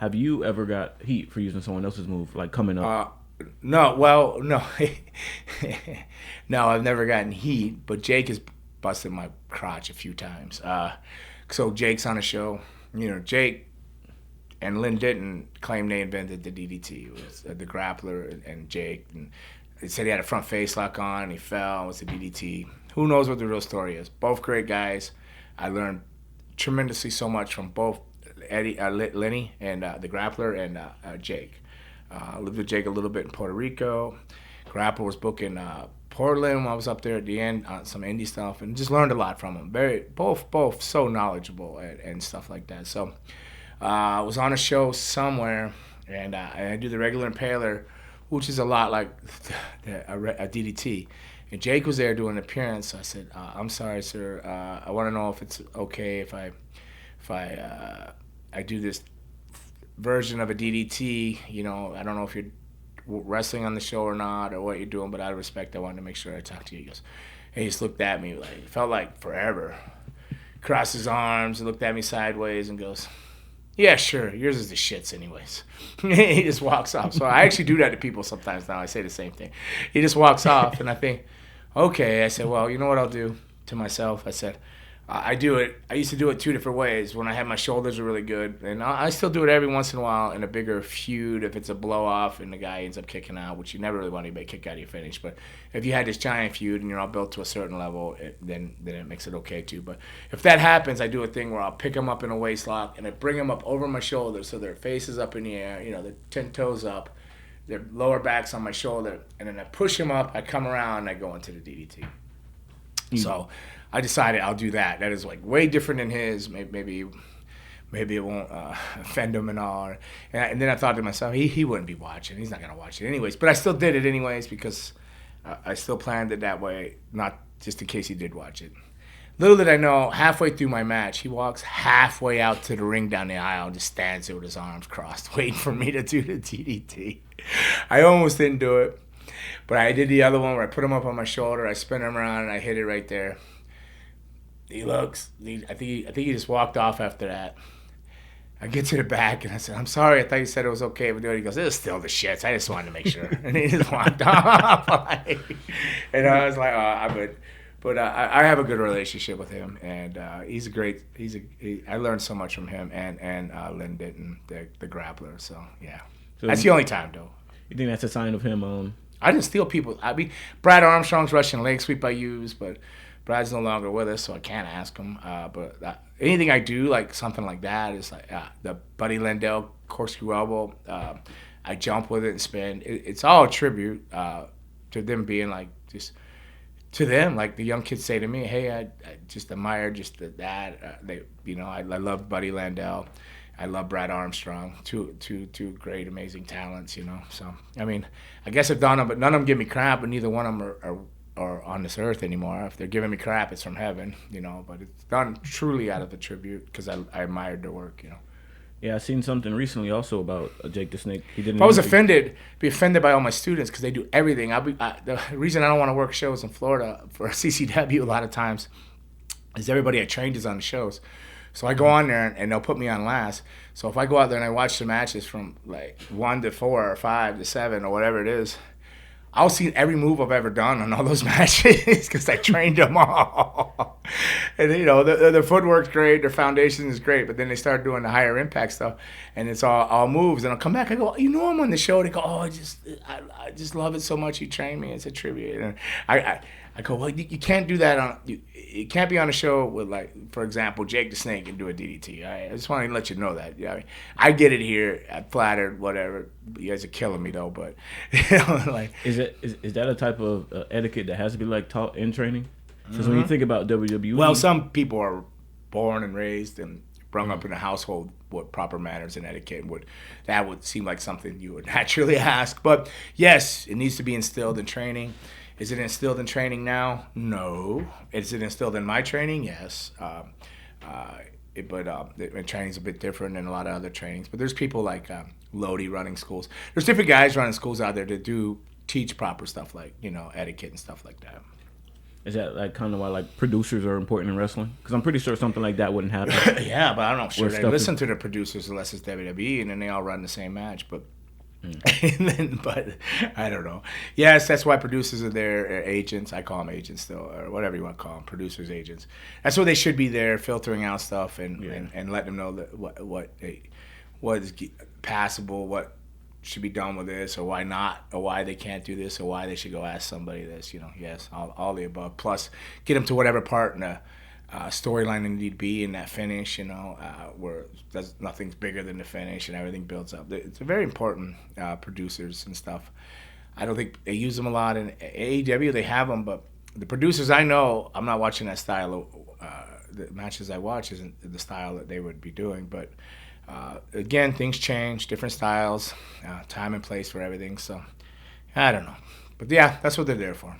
Have you ever got heat for using someone else's move, like coming up? No, well, no, no, I've never gotten heat, but Jake has busted my crotch a few times. So Jake's on a show, Jake and Lynn Denton claimed they invented the DDT. It was the grappler and Jake, and they said he had a front face lock on and he fell. It was the DDT. Who knows what the real story is? Both great guys. I learned tremendously so much from both Lenny and the grappler and Jake. I lived with Jake a little bit in Puerto Rico. Grappler was booking Portland when I was up there at the end on some indie stuff, and just learned a lot from him. Both so knowledgeable and stuff like that. So I was on a show somewhere, and I do the regular Impaler, which is a lot like a DDT. And Jake was there doing an appearance. So I said, "I'm sorry, sir. I want to know if it's okay if I do this version of a DDT. I don't know if you're wrestling on the show or not, or what you're doing, but out of respect, I wanted to make sure I talked to you." He just looked at me like it felt like forever. Crossed his arms, looked at me sideways, and goes, "Yeah, sure. Yours is the shits, anyways." He just walks off. So I actually do that to people sometimes now. I say the same thing. He just walks off, and I think, okay. I said, well, you know what I'll do to myself? I said, I do it. I used to do it two different ways. When I had my shoulders were really good, and I still do it every once in a while in a bigger feud. If it's a blow off and the guy ends up kicking out, which you never really want anybody to kick out of your finish. But if you had this giant feud and you're all built to a certain level, then it makes it okay too. But if that happens, I do a thing where I'll pick them up in a waist lock and I bring them up over my shoulder so their face is up in the air. Their 10 toes up, their lower back's on my shoulder, and then I push them up. I come around and I go into the DDT. So I decided I'll do that. That is like way different than his. Maybe it won't offend him and all. And then I thought to myself, he wouldn't be watching. He's not gonna watch it anyways. But I still did it anyways because I still planned it that way, not just in case he did watch it. Little did I know, halfway through my match, he walks halfway out to the ring down the aisle and just stands there with his arms crossed, waiting for me to do the DDT. I almost didn't do it. But I did the other one where I put him up on my shoulder, I spin him around, and I hit it right there. He looks. I think he just walked off after that. I get to the back, and I said, "I'm sorry. I thought you said it was okay with doing it." He goes, "This is still the shits. I just wanted to make sure." And he just walked off. And I was like, "Oh, but I have a good relationship with him, and he's a great. I learned so much from him and Lynn Denton, the grappler. So yeah, So that's the only time though. you think that's a sign of him? I didn't steal people. Brad Armstrong's Russian leg sweep I use, but Brad's no longer with us, so I can't ask him. But anything I do, like something like that, is like the Buddy Landell corkscrew elbow. I jump with it and spin. It's all a tribute to them being like just to them. Like the young kids say to me, "Hey, I just admire just that." I love Buddy Landell. I love Brad Armstrong. Two great, amazing talents, So, I mean, I guess I've done them, but none of them give me crap, and neither one of them are on this earth anymore. If they're giving me crap, it's from heaven, But it's done truly out of a tribute because I admired their work, Yeah, I seen something recently also about Jake the Snake. He didn't. If I was be offended by all my students because they do everything. The reason I don't want to work shows in Florida for CCW a lot of times is everybody I trained is on the shows. So I go on there and they'll put me on last. So if I go out there and I watch the matches from like 1 to 4 or 5 to 7 or whatever it is, I'll see every move I've ever done on all those matches because I trained them all. And their footwork's great, their foundation is great, but then they start doing the higher impact stuff, and it's all moves. And I'll come back, I go, I'm on the show. They go, "Oh, I just love it so much. You trained me. It's a tribute." And I go, "Well, you can't do that you can't be on a show with, like, for example, Jake the Snake and do a DDT. I just want to let you know that. Yeah, I get it here. I'm flattered, whatever. You guys are killing me though, but like, is that a type of etiquette that has to be like taught in training? Because when you think about WWE, well, some people are born and raised and brought up in a household with proper manners and etiquette, and that would seem like something you would naturally ask. But yes, it needs to be instilled in training. Is it instilled in training now? No. Is it instilled in my training? Yes. But training's a bit different than a lot of other trainings. But there's people like Lodi running schools. There's different guys running schools out there that do teach proper stuff like etiquette and stuff like that. Is that like kind of why like producers are important in wrestling? Because I'm pretty sure something like that wouldn't happen. Yeah, but I'm not sure Where they stuff listen to the producers unless it's WWE, and then they all run the same match. But but I don't know. Yes, that's why producers are there, agents. I call them agents still, or whatever you want to call them, producers, agents. That's what they should be there, filtering out stuff and letting them know that what is passable, what should be done with this, or why not, or why they can't do this, or why they should go ask somebody this. Yes, all the above. Plus, get them to whatever part in the storyline they need to be in that finish, where nothing's bigger than the finish and everything builds up. It's very important, producers and stuff. I don't think they use them a lot in AEW. They have them, but the producers I know, I'm not watching that style. The matches I watch isn't the style that they would be doing, but again, things change, different styles, time and place for everything. So I don't know, but yeah, that's what they're there for.